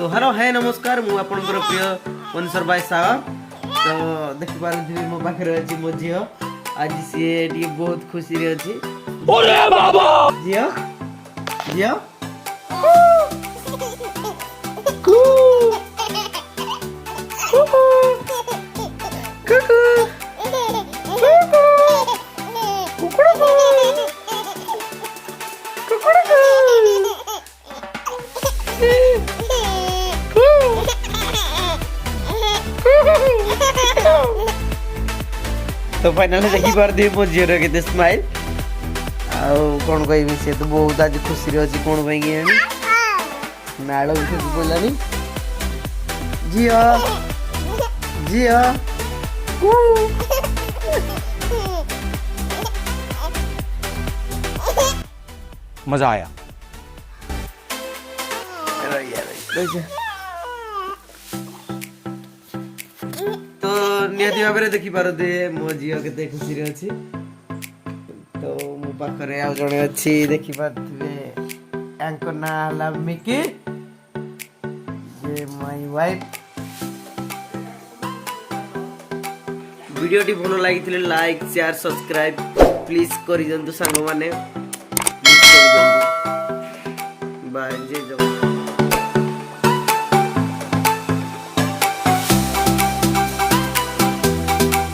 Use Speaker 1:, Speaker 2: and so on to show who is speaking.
Speaker 1: तो हेलो है नमस्कार मु आपनकर प्रिय मनसर भाई साहब तो देखि पारथि मो पाखरे अछि मो झियो आज सी बहुत खुशी रे अछि अरे बाबा झियो झियो तो फाइनल देखी पारथि मो झीर के स्माइल कौन कह सी तो बहुत आज खुशी अच्छी कौन नाड़ उठ पड़ानी झील झील
Speaker 2: मजा आया
Speaker 1: तो निहाती भाव देखी पारदे मो झील के खुशी अच्छी तो मो पाखरे आ जड़े अच्छी देखी पारे एंकर ना हला Mickey J my wife video T भलो लागिथिले लाइक शेयर सब्सक्राइब प्लीज करि जंतु संग माने प्लीज करि जंतु बाय जय जगन्नाथ।